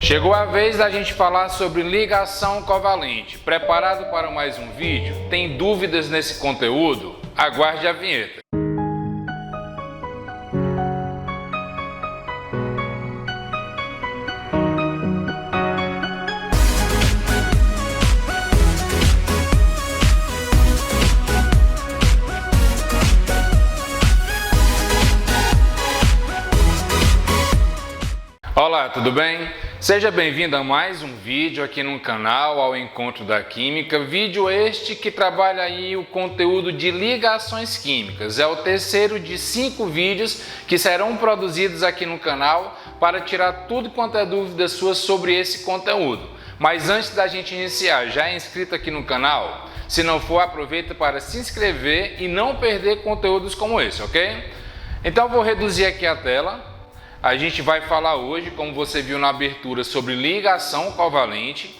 Chegou a vez da gente falar sobre ligação covalente. Preparado para mais um vídeo? Tem dúvidas nesse conteúdo? Aguarde a vinheta. Olá, tudo bem? Seja bem-vindo a mais um vídeo aqui no canal Ao Encontro da Química. Vídeo este que trabalha aí o conteúdo de ligações químicas. É o terceiro de 5 vídeos que serão produzidos aqui no canal para tirar tudo quanto é dúvida sua sobre esse conteúdo. Mas antes da gente iniciar, já é inscrito aqui no canal? Se não for, aproveita para se inscrever e não perder conteúdos como esse, ok? Então vou reduzir aqui a tela. A gente vai falar hoje, como você viu na abertura, sobre ligação covalente.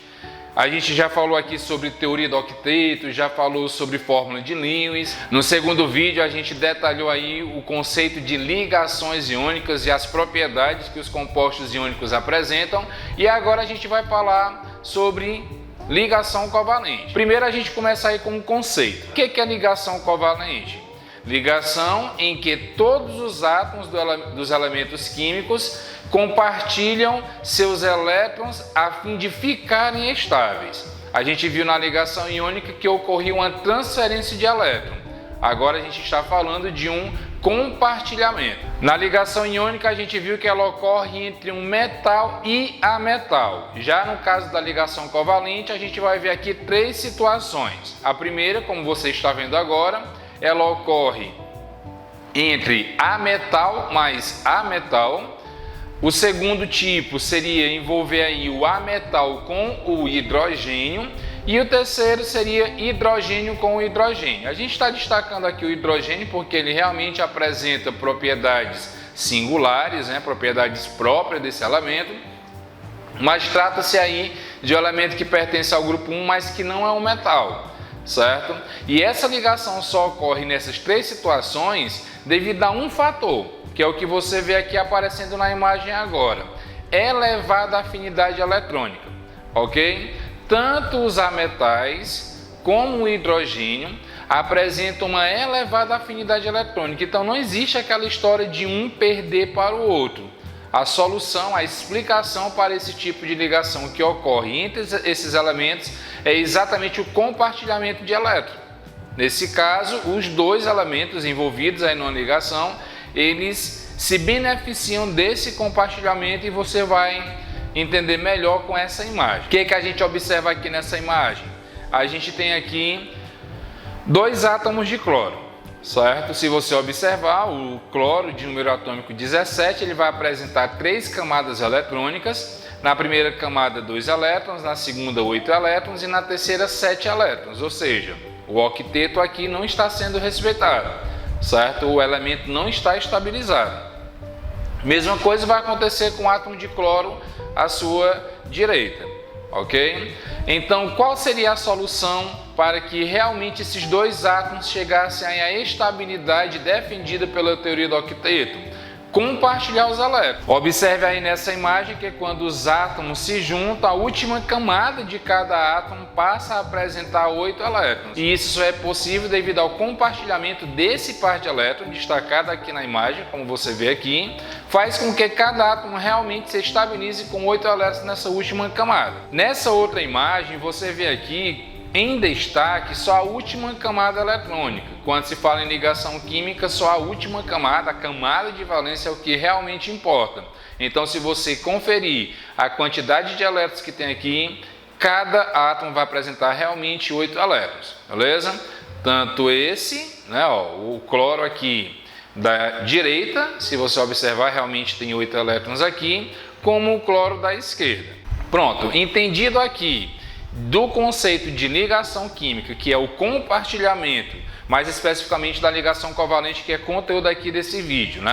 A gente já falou aqui sobre teoria do octeto, já falou sobre fórmula de Lewis. No segundo vídeo a gente detalhou aí o conceito de ligações iônicas e as propriedades que os compostos iônicos apresentam. E agora a gente vai falar sobre ligação covalente. Primeiro a gente começa aí com um conceito. O que é ligação covalente? Ligação em que todos os átomos dos elementos químicos compartilham seus elétrons a fim de ficarem estáveis. A gente viu na ligação iônica que ocorria uma transferência de elétron. Agora a gente está falando de um compartilhamento. Na ligação iônica a gente viu que ela ocorre entre um metal e ametal. Já no caso da ligação covalente a gente vai ver aqui 3 situações. A primeira, como você está vendo agora, ela ocorre entre ametal mais ametal. O segundo tipo seria envolver aí o ametal com o hidrogênio. E o terceiro seria hidrogênio com o hidrogênio. A gente está destacando aqui o hidrogênio porque ele realmente apresenta propriedades singulares, propriedades próprias desse elemento. Mas trata-se aí de um elemento que pertence ao grupo 1, mas que não é um metal. Certo? E essa ligação só ocorre nessas 3 situações devido a um fator, que é o que você vê aqui aparecendo na imagem agora: elevada afinidade eletrônica, ok? Tanto os ametais como o hidrogênio apresentam uma elevada afinidade eletrônica, então não existe aquela história de um perder para o outro. A solução, a explicação para esse tipo de ligação que ocorre entre esses elementos é exatamente o compartilhamento de elétrons. Nesse caso, os 2 elementos envolvidos aí numa ligação, eles se beneficiam desse compartilhamento e você vai entender melhor com essa imagem. O que a gente observa aqui nessa imagem? A gente tem aqui 2 átomos de cloro. Certo? Se você observar, o cloro de número atômico 17, ele vai apresentar 3 camadas eletrônicas. Na primeira camada 2 elétrons, na segunda 8 elétrons e na terceira 7 elétrons. Ou seja, o octeto aqui não está sendo respeitado, certo? O elemento não está estabilizado. Mesma coisa vai acontecer com o átomo de cloro à sua direita, ok? Então, qual seria a solução para que realmente esses 2 átomos chegassem à estabilidade defendida pela teoria do octeto? Compartilhar os elétrons. Observe aí nessa imagem que quando os átomos se juntam, a última camada de cada átomo passa a apresentar 8 elétrons. E isso só é possível devido ao compartilhamento desse par de elétrons, destacado aqui na imagem, como você vê aqui, faz com que cada átomo realmente se estabilize com 8 elétrons nessa última camada. Nessa outra imagem, você vê aqui em destaque só a última camada eletrônica. Quando se fala em ligação química, só a última camada, a camada de valência é o que realmente importa. Então, se você conferir a quantidade de elétrons que tem aqui, cada átomo vai apresentar realmente 8 elétrons, beleza? Tanto esse, o cloro aqui da direita, se você observar, realmente tem 8 elétrons aqui, como o cloro da esquerda. Pronto, entendido aqui do conceito de ligação química, que é o compartilhamento, mais especificamente da ligação covalente, que é conteúdo aqui desse vídeo,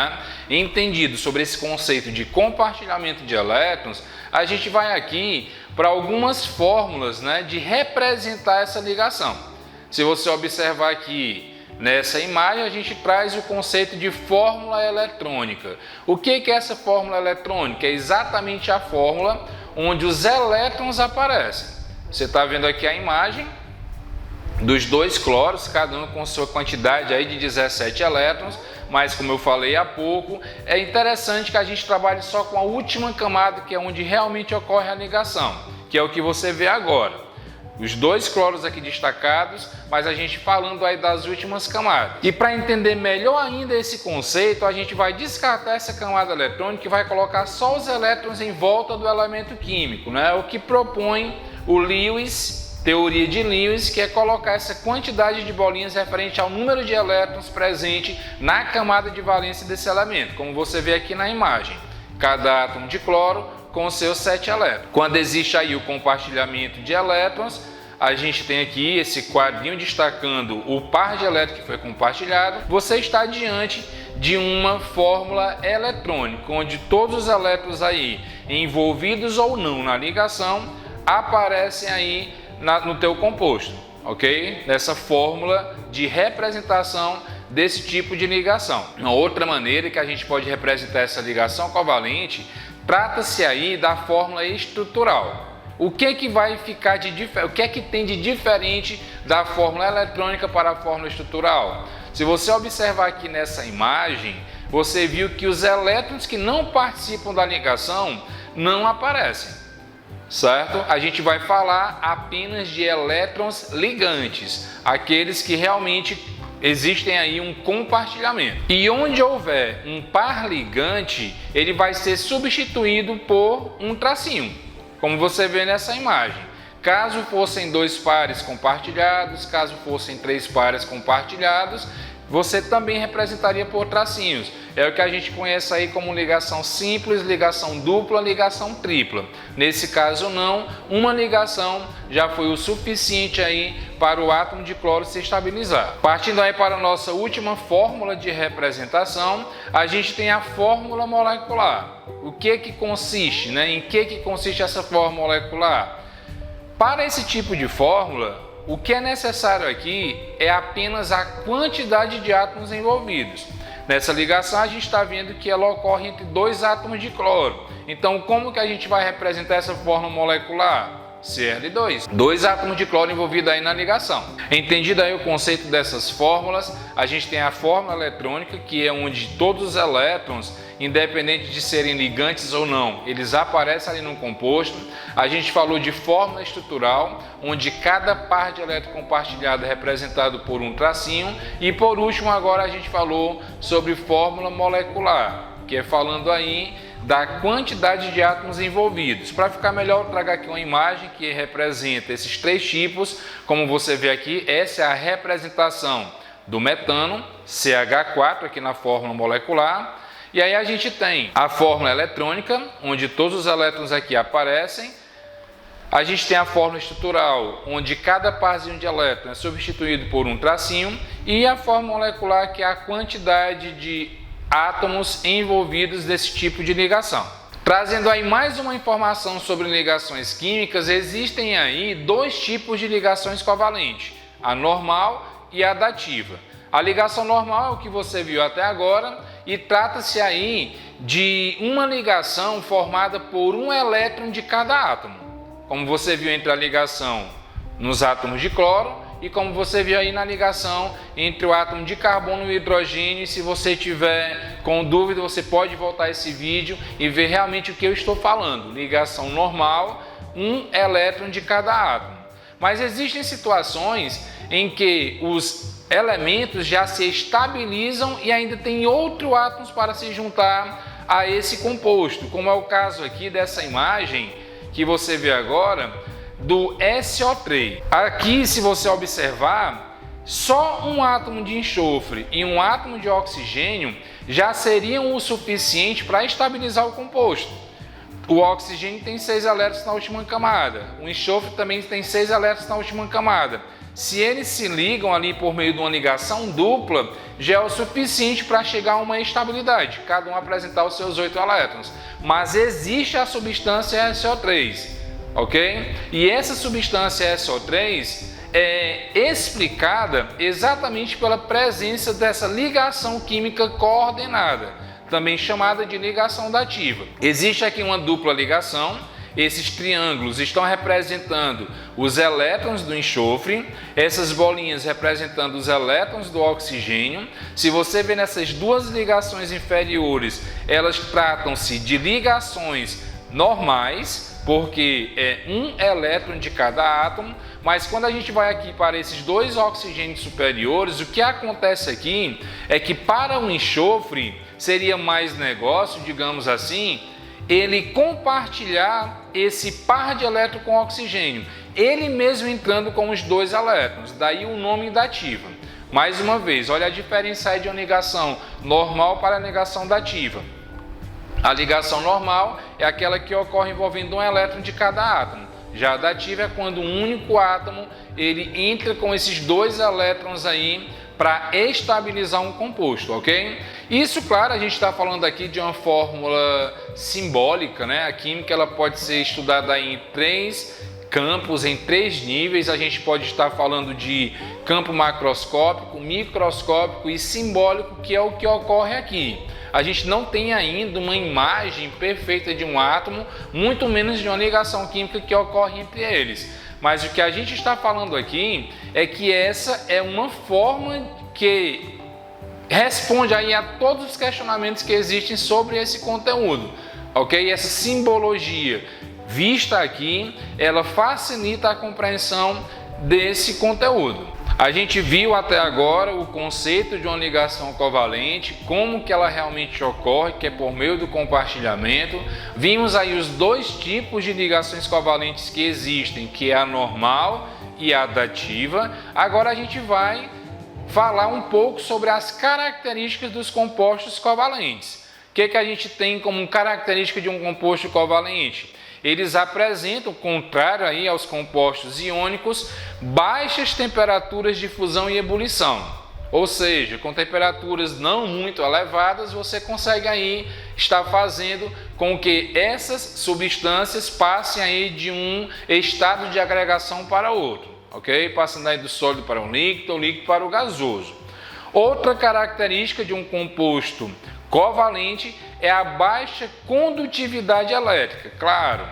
Entendido sobre esse conceito de compartilhamento de elétrons, a gente vai aqui para algumas fórmulas, de representar essa ligação. Se você observar aqui nessa imagem, a gente traz o conceito de fórmula eletrônica. O que é essa fórmula eletrônica? É exatamente a fórmula onde os elétrons aparecem. Você está vendo aqui a imagem dos dois cloros, cada um com sua quantidade aí de 17 elétrons, mas como eu falei há pouco, é interessante que a gente trabalhe só com a última camada, que é onde realmente ocorre a ligação, que é o que você vê agora. Os dois cloros aqui destacados, mas a gente falando aí das últimas camadas. E para entender melhor ainda esse conceito, a gente vai descartar essa camada eletrônica e vai colocar só os elétrons em volta do elemento químico, né? O que propõe o Lewis, teoria de Lewis, que é colocar essa quantidade de bolinhas referente ao número de elétrons presente na camada de valência desse elemento, como você vê aqui na imagem. Cada átomo de cloro com seus 7 elétrons. Quando existe aí o compartilhamento de elétrons, a gente tem aqui esse quadrinho destacando o par de elétrons que foi compartilhado. Você está diante de uma fórmula eletrônica, onde todos os elétrons aí envolvidos ou não na ligação aparecem aí no teu composto, ok? Nessa fórmula de representação desse tipo de ligação. Uma outra maneira que a gente pode representar essa ligação covalente, trata-se aí da fórmula estrutural. O que vai ficar o que é que tem de diferente da fórmula eletrônica para a fórmula estrutural? Se você observar aqui nessa imagem, você viu que os elétrons que não participam da ligação não aparecem, certo? A gente vai falar apenas de elétrons ligantes, aqueles que realmente existem aí um compartilhamento. E onde houver um par ligante, ele vai ser substituído por um tracinho, como você vê nessa imagem. Caso fossem 2 pares compartilhados, caso fossem 3 pares compartilhados, você também representaria por tracinhos. É o que a gente conhece aí como ligação simples, ligação dupla, ligação tripla. Nesse caso não, uma ligação já foi o suficiente aí para o átomo de cloro se estabilizar. Partindo aí para a nossa última fórmula de representação, a gente tem a fórmula molecular. O que consiste, né? Em que consiste essa fórmula molecular? Para esse tipo de fórmula, o que é necessário aqui é apenas a quantidade de átomos envolvidos. Nessa ligação a gente está vendo que ela ocorre entre 2 átomos de cloro. Então como que a gente vai representar essa fórmula molecular? Cl2. 2 átomos de cloro envolvidos aí na ligação. Entendido aí o conceito dessas fórmulas, a gente tem a fórmula eletrônica, que é onde todos os elétrons, independente de serem ligantes ou não, eles aparecem ali no composto. A gente falou de fórmula estrutural, onde cada par de elétron compartilhado é representado por um tracinho. E por último agora a gente falou sobre fórmula molecular, que é falando aí da quantidade de átomos envolvidos. Para ficar melhor, eu trago aqui uma imagem que representa esses 3 tipos. Como você vê aqui, essa é a representação do metano, CH4, aqui na fórmula molecular. E aí a gente tem a fórmula eletrônica, onde todos os elétrons aqui aparecem. A gente tem a fórmula estrutural, onde cada parzinho de elétron é substituído por um tracinho. E a fórmula molecular, que é a quantidade de átomos envolvidos desse tipo de ligação. Trazendo aí mais uma informação sobre ligações químicas, existem aí 2 tipos de ligações covalentes, a normal e a dativa. A ligação normal é o que você viu até agora e trata-se aí de uma ligação formada por um elétron de cada átomo, como você viu entre a ligação nos átomos de cloro e como você viu aí na ligação entre o átomo de carbono e o hidrogênio. Se você tiver com dúvida, você pode voltar esse vídeo e ver realmente o que eu estou falando. Ligação normal, um elétron de cada átomo. Mas existem situações em que os elementos já se estabilizam e ainda tem outros átomos para se juntar a esse composto, como é o caso aqui dessa imagem que você vê agora, do SO3. Aqui, se você observar, só um átomo de enxofre e um átomo de oxigênio já seriam o suficiente para estabilizar o composto. O oxigênio tem 6 elétrons na última camada, o enxofre também tem 6 elétrons na última camada. Se eles se ligam ali por meio de uma ligação dupla, já é o suficiente para chegar a uma estabilidade, cada um apresentar os seus 8 elétrons. Mas existe a substância SO3. Ok? E essa substância SO3 é explicada exatamente pela presença dessa ligação química coordenada, também chamada de ligação dativa. Existe aqui uma dupla ligação esses triângulos estão representando os elétrons do enxofre, essas bolinhas representando os elétrons do oxigênio. Se você vê nessas duas ligações inferiores, elas tratam-se de ligações normais, porque é um elétron de cada átomo, mas quando a gente vai aqui para esses dois oxigênios superiores, o que acontece aqui é que para o enxofre seria mais negócio, digamos assim, ele compartilhar esse par de elétrons com oxigênio, ele mesmo entrando com os dois elétrons, daí o nome dativa. Mais uma vez, olha a diferença aí de uma ligação normal para a ligação dativa. A ligação normal é aquela que ocorre envolvendo um elétron de cada átomo. Já a dativa é quando um único átomo ele entra com esses dois elétrons aí para estabilizar um composto, ok? Isso, claro, a gente está falando aqui de uma fórmula simbólica, né? A química ela pode ser estudada aí em três campos, em três níveis. A gente pode estar falando de campo macroscópico, microscópico e simbólico, que é o que ocorre aqui. A gente não tem ainda uma imagem perfeita de um átomo, muito menos de uma ligação química que ocorre entre eles. Mas o que a gente está falando aqui é que essa é uma forma que responde aí a todos os questionamentos que existem sobre esse conteúdo, ok? Essa simbologia vista aqui, ela facilita a compreensão desse conteúdo. A gente viu até agora o conceito de uma ligação covalente, como que ela realmente ocorre, que é por meio do compartilhamento. Vimos aí os dois tipos de ligações covalentes que existem, que é a normal e a dativa. Agora a gente vai falar um pouco sobre as características dos compostos covalentes. O que a gente tem como característica de um composto covalente? Eles apresentam, contrário aí aos compostos iônicos, baixas temperaturas de fusão e ebulição. Ou seja, com temperaturas não muito elevadas, você consegue aí estar fazendo com que essas substâncias passem aí de um estado de agregação para outro, ok? Passando aí do sólido para o líquido para o gasoso. Outra característica de um composto covalente é a baixa condutividade elétrica. Claro,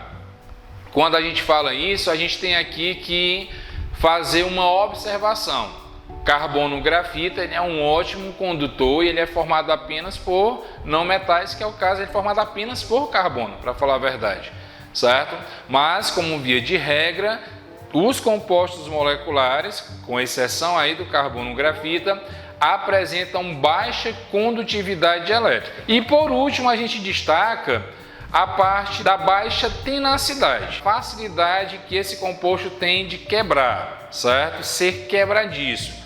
quando a gente fala isso, a gente tem aqui que fazer uma observação. Carbono-grafita ele é um ótimo condutor e ele é formado apenas por não metais, que é o caso, ele é formado apenas por carbono, para falar a verdade, certo? Mas, como via de regra, os compostos moleculares, com exceção aí do carbono-grafita, apresentam baixa condutividade elétrica. E por último, a gente destaca a parte da baixa tenacidade, facilidade que esse composto tem de quebrar, certo? Ser quebradiço.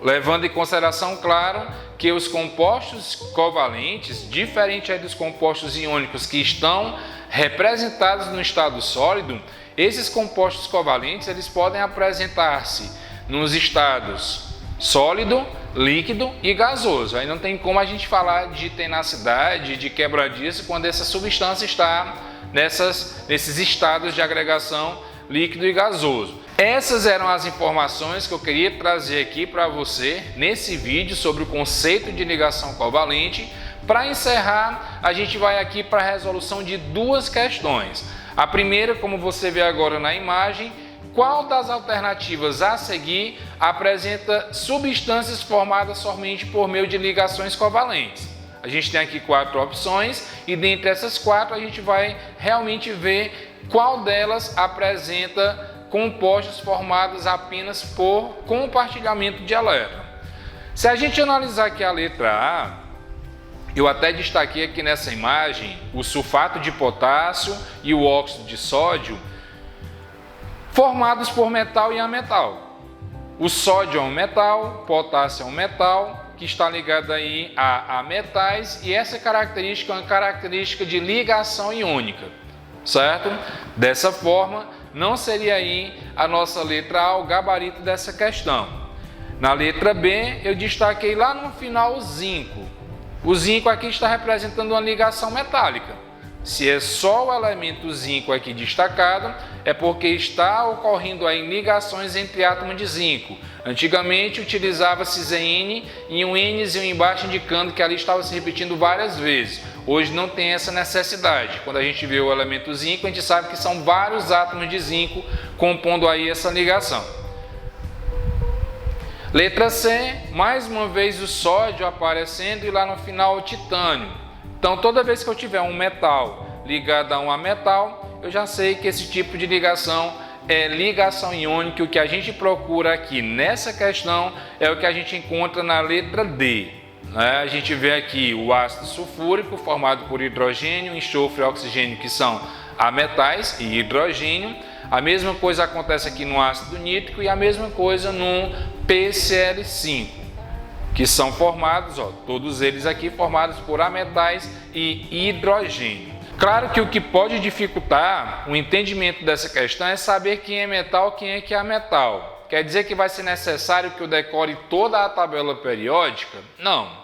Levando em consideração, claro, que os compostos covalentes, diferente dos compostos iônicos que estão representados no estado sólido, esses compostos covalentes eles podem apresentar-se nos estados sólido, líquido e gasoso. Aí não tem como a gente falar de tenacidade, de quebradiço, quando essa substância está nesses estados de agregação líquido e gasoso. Essas eram as informações que eu queria trazer aqui para você nesse vídeo sobre o conceito de ligação covalente. Para encerrar, a gente vai aqui para a resolução de duas questões. A primeira, como você vê agora na imagem, qual das alternativas a seguir apresenta substâncias formadas somente por meio de ligações covalentes? A gente tem aqui 4 opções e dentre essas 4 a gente vai realmente ver qual delas apresenta compostos formados apenas por compartilhamento de elétron. Se a gente analisar aqui a letra A, eu até destaquei aqui nessa imagem o sulfato de potássio e o óxido de sódio, formados por metal e ametal. O sódio é um metal, o potássio é um metal, que está ligado aí a metais, e essa característica é uma característica de ligação iônica, certo? Dessa forma, não seria aí a nossa letra A o gabarito dessa questão. Na letra B, eu destaquei lá no final o zinco. O zinco aqui está representando uma ligação metálica. Se é só o elemento zinco aqui destacado, é porque está ocorrendo aí ligações entre átomos de zinco. Antigamente utilizava-se Zn e um Nzinho embaixo indicando que ali estava se repetindo várias vezes. Hoje não tem essa necessidade. Quando a gente vê o elemento zinco, a gente sabe que são vários átomos de zinco compondo aí essa ligação. Letra C, mais uma vez o sódio aparecendo e lá no final o titânio. Então toda vez que eu tiver um metal ligado a um ametal, eu já sei que esse tipo de ligação é ligação iônica. O que a gente procura aqui nessa questão é o que a gente encontra na letra D. A gente vê aqui o ácido sulfúrico formado por hidrogênio, enxofre e oxigênio, que são ametais, e hidrogênio. A mesma coisa acontece aqui no ácido nítrico e a mesma coisa no PCl5, que são formados, todos eles aqui formados por ametais e hidrogênio. Claro que o que pode dificultar o entendimento dessa questão é saber quem é metal, quem é que é ametal. Quer dizer que vai ser necessário que eu decore toda a tabela periódica? Não.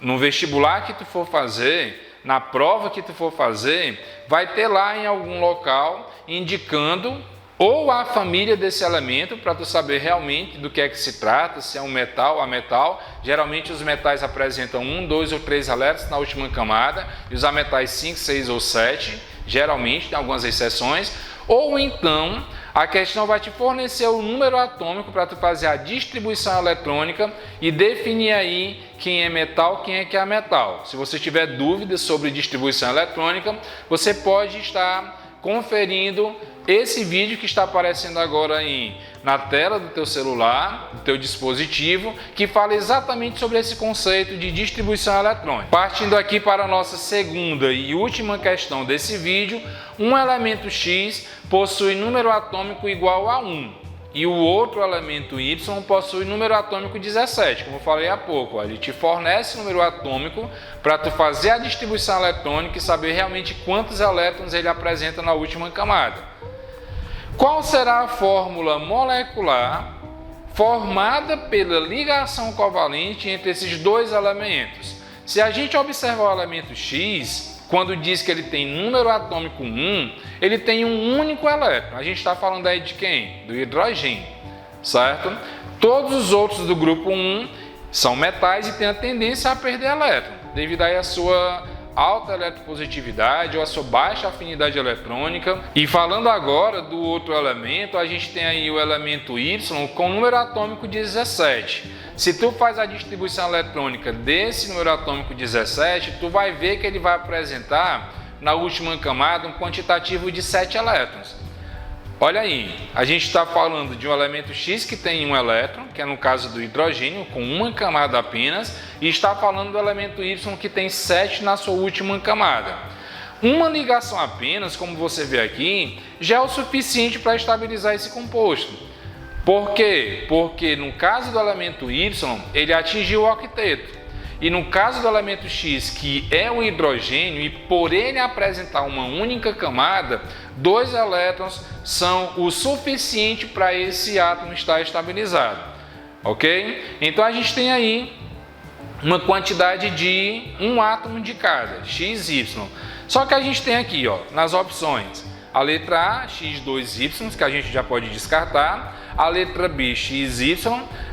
No vestibular que tu for fazer, na prova que tu for fazer, vai ter lá em algum local indicando ou a família desse elemento para tu saber realmente do que é que se trata, se é um metal, ametal. Geralmente os metais apresentam 1, 2 ou 3 elétrons na última camada e os ametais 5, 6 ou 7, geralmente, tem algumas exceções. Ou então a questão vai te fornecer o número atômico para tu fazer a distribuição eletrônica e definir aí quem é metal, quem é que é ametal. Se você tiver dúvidas sobre distribuição eletrônica, você pode estar conferindo esse vídeo que está aparecendo agora aí na tela do teu celular, do teu dispositivo, que fala exatamente sobre esse conceito de distribuição eletrônica. Partindo aqui para a nossa segunda e última questão desse vídeo, um elemento X possui número atômico igual a 1 e o outro elemento Y possui número atômico 17, como eu falei há pouco. Ele te fornece número atômico para tu fazer a distribuição eletrônica e saber realmente quantos elétrons ele apresenta na última camada. Qual será a fórmula molecular formada pela ligação covalente entre esses dois elementos? Se a gente observar o elemento X, quando diz que ele tem número atômico 1, ele tem um único elétron. A gente está falando aí de quem? Do hidrogênio, certo? Todos os outros do grupo 1 são metais e têm a tendência a perder elétron, devido aí à sua alta eletropositividade ou a sua baixa afinidade eletrônica. E falando agora do outro elemento, a gente tem aí o elemento Y com número atômico 17. Se tu faz a distribuição eletrônica desse número atômico 17, tu vai ver que ele vai apresentar na última camada um quantitativo de 7 elétrons. Olha aí, a gente está falando de um elemento X que tem um elétron, que é no caso do hidrogênio, com uma camada apenas, e está falando do elemento Y que tem 7 na sua última camada. Uma ligação apenas, como você vê aqui, já é o suficiente para estabilizar esse composto. Por quê? Porque no caso do elemento Y, ele atingiu o octeto. E no caso do elemento X, que é o hidrogênio, e por ele apresentar uma única camada, 2 elétrons são o suficiente para esse átomo estar estabilizado. Ok? Então a gente tem aí uma quantidade de um átomo de cada, XY. Só que a gente tem aqui, nas opções, a letra A, X2Y, que a gente já pode descartar, a letra B, XY,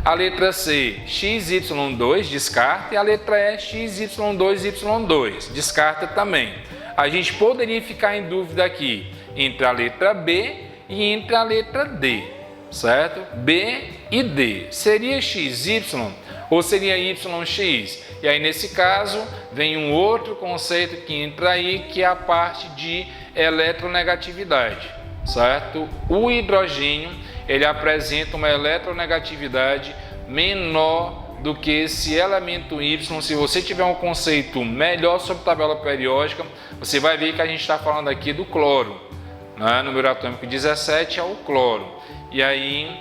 a letra C, XY2, descarta, e a letra E, XY2Y2, descarta também. A gente poderia ficar em dúvida aqui entre a letra B e entre a letra D, certo? B e D. Seria XY ou seria YX? E aí, nesse caso, vem um outro conceito que entra aí, que é a parte de eletronegatividade, certo? O hidrogênio, ele apresenta uma eletronegatividade menor do que esse elemento Y. Se você tiver um conceito melhor sobre tabela periódica, você vai ver que a gente está falando aqui do cloro, né? Número atômico 17 é o cloro. E aí,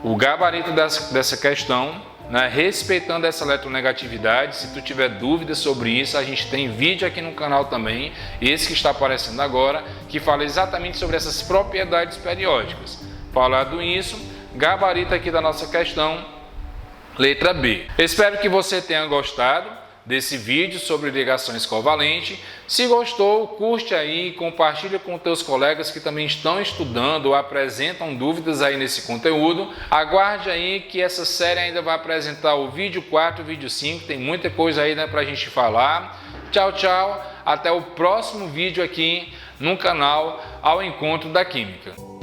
o gabarito dessa questão, né, respeitando essa eletronegatividade, se tu tiver dúvidas sobre isso, a gente tem vídeo aqui no canal também, esse que está aparecendo agora, que fala exatamente sobre essas propriedades periódicas. Falado isso, gabarito aqui da nossa questão, letra B. Espero que você tenha gostado desse vídeo sobre ligações covalentes. Se gostou, curte aí, compartilha com teus colegas que também estão estudando ou apresentam dúvidas aí nesse conteúdo. Aguarde aí que essa série ainda vai apresentar o vídeo 4 e o vídeo 5, tem muita coisa aí, né, pra gente falar. Tchau, tchau, até o próximo vídeo aqui no canal Ao Encontro da Química.